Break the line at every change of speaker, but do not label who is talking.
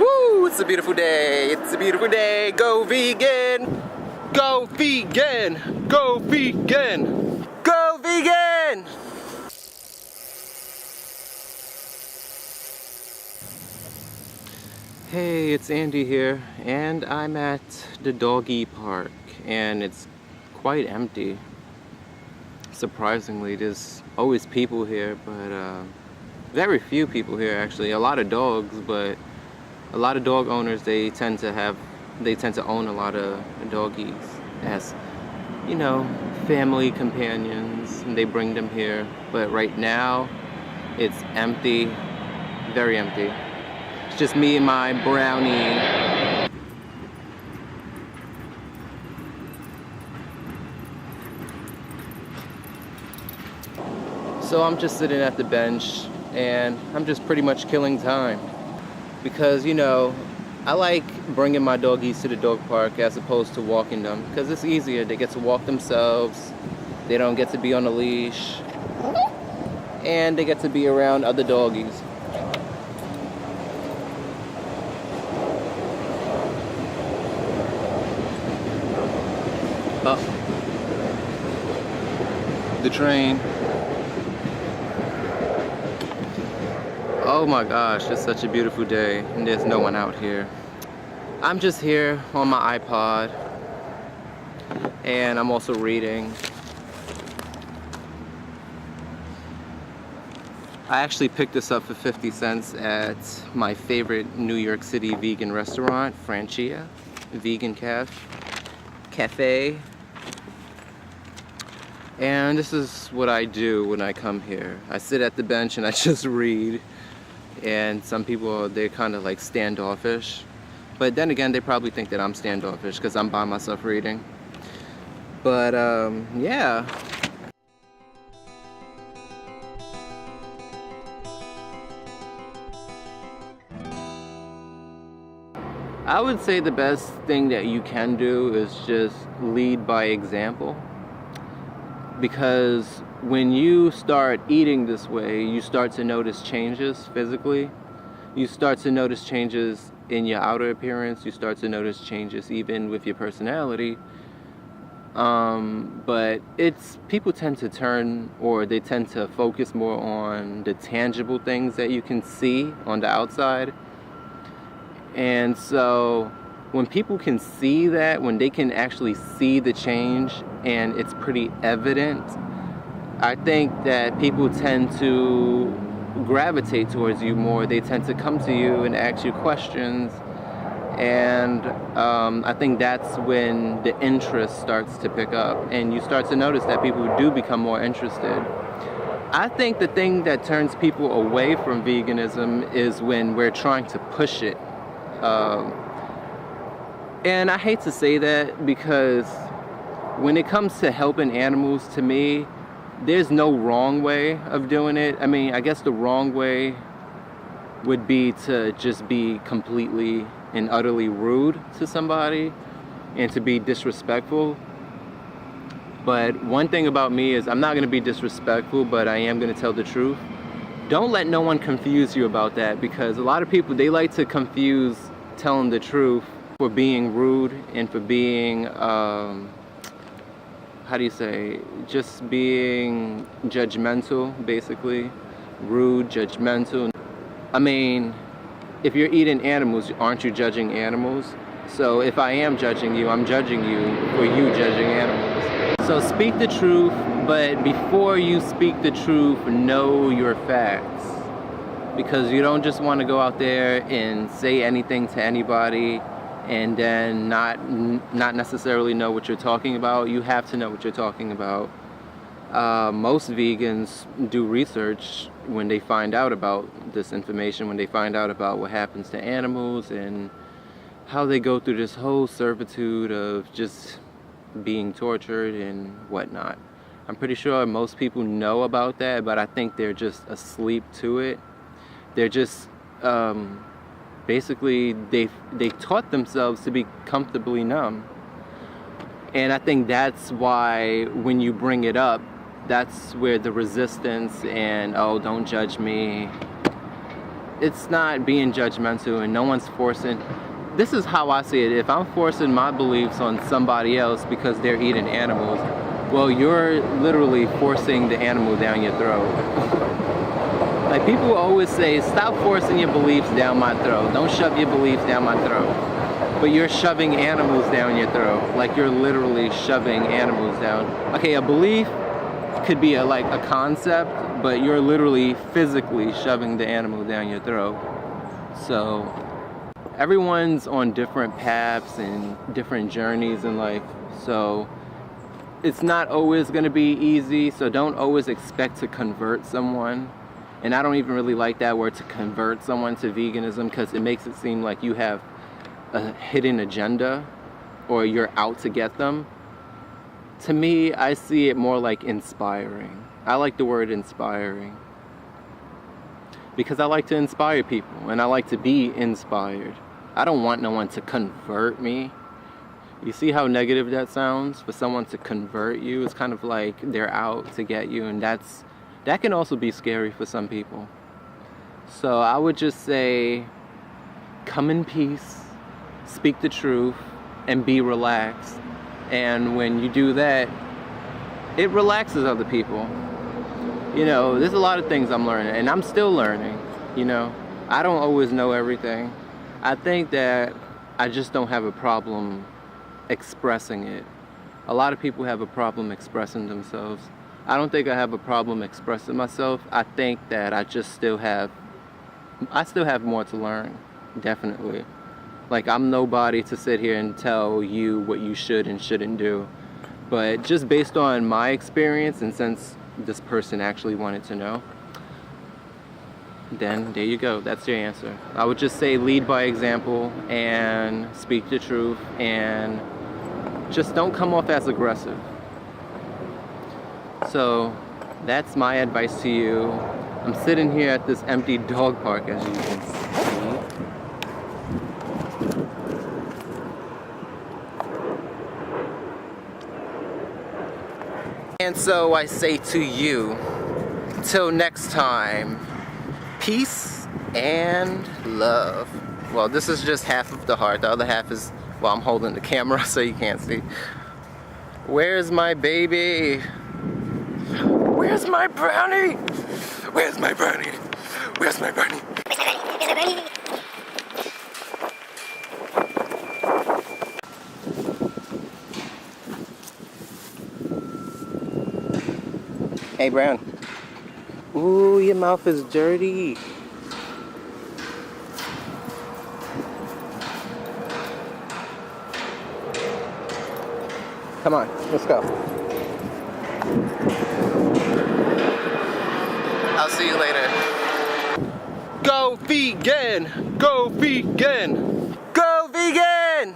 Woo! It's a beautiful day. It's a beautiful day. Go vegan. Go vegan. Go vegan. Go vegan. Hey, it's Andy here, and I'm at the doggy park, and it's quite empty. Surprisingly, there's always people here, but very few people here actually. A lot of dogs, but a lot of dog owners, they tend to own a lot of doggies as, you know, family companions, and they bring them here. But right now, it's empty, very empty. It's just me and my brownie. So I'm just sitting at the bench, and I'm just pretty much killing time. Because, you know, I like bringing my doggies to the dog park as opposed to walking them, because it's easier. They get to walk themselves, they don't get to be on a leash, and they get to be around other doggies. Oh, the train. Oh my gosh, it's such a beautiful day, and there's no one out here. I'm just here on my iPod, and I'm also reading. I actually picked this up for 50 cents at my favorite New York City vegan restaurant, Francia Vegan Cafe. And this is what I do when I come here. I sit at the bench and I just read. And some people, they're kind of like standoffish. But then again, they probably think that I'm standoffish because I'm by myself reading. But yeah. I would say the best thing that you can do is just lead by example. Because when you start eating this way, you start to notice changes physically. You start to notice changes in your outer appearance. You start to notice changes even with your personality. But people tend to they tend to focus more on the tangible things that you can see on the outside. And so when people can see that, when they can actually see the change and it's pretty evident, I think that people tend to gravitate towards you more. They tend to come to you and ask you questions. And I think that's when the interest starts to pick up, and you start to notice that people do become more interested. I think the thing that turns people away from veganism is when we're trying to push it. And I hate to say that, because when it comes to helping animals, to me, there's no wrong way of doing it. I mean, I guess the wrong way would be to just be completely and utterly rude to somebody and to be disrespectful. But one thing about me is I'm not going to be disrespectful, but I am going to tell the truth. Don't let no one confuse you about that, because a lot of people, they like to confuse telling the truth for being rude and for being, just being judgmental, basically. Rude, judgmental. I mean, if you're eating animals, aren't you judging animals? So if I am judging you, I'm judging you for you judging animals. So speak the truth, but before you speak the truth, know your facts. Because you don't just want to go out there and say anything to anybody and then not necessarily know what you're talking about. You have to know what you're talking about. Most vegans do research when they find out about this information, when they find out about what happens to animals and how they go through this whole servitude of just being tortured and whatnot. I'm pretty sure most people know about that, but I think they're just asleep to it. They're just basically they taught themselves to be comfortably numb. And I think that's why when you bring it up, that's where the resistance and, oh, don't judge me, it's not being judgmental, and no one's forcing. This is how I see it. If I'm forcing my beliefs on somebody else because they're eating animals, well, you're literally forcing the animal down your throat. Like, people always say, stop forcing your beliefs down my throat. Don't shove your beliefs down my throat. But you're shoving animals down your throat. Like, you're literally shoving animals down. Okay, a belief could be like a concept, but you're literally physically shoving the animal down your throat. So everyone's on different paths and different journeys in life. So it's not always going to be easy. So don't always expect to convert someone. And I don't even really like that word, to convert someone to veganism, because it makes it seem like you have a hidden agenda or you're out to get them. To me, I see it more like inspiring. I like the word inspiring because I like to inspire people and I like to be inspired. I don't want no one to convert me. You see how negative that sounds? For someone to convert you, it's kind of like they're out to get you, and that can also be scary for some people. So I would just say, come in peace, speak the truth, and be relaxed. And when you do that, it relaxes other people. You know, there's a lot of things I'm learning, and I'm still learning, you know. I don't always know everything. I think that I just don't have a problem expressing it. A lot of people have a problem expressing themselves. I don't think I have a problem expressing myself. I think that I still have more to learn, definitely. Like, I'm nobody to sit here and tell you what you should and shouldn't do. But just based on my experience, and since this person actually wanted to know, then there you go. That's your answer. I would just say lead by example and speak the truth, and just don't come off as aggressive. So that's my advice to you. I'm sitting here at this empty dog park, as you can see. And so I say to you, till next time, peace and love. Well, this is just half of the heart. The other half is, well, I'm holding the camera so you can't see. Where's my baby? Where's my brownie? Where's my brownie? Where's my brownie? Hey, Brown. Ooh, your mouth is dirty. Come on, let's go. I'll see you later. Go vegan! Go vegan! Go vegan!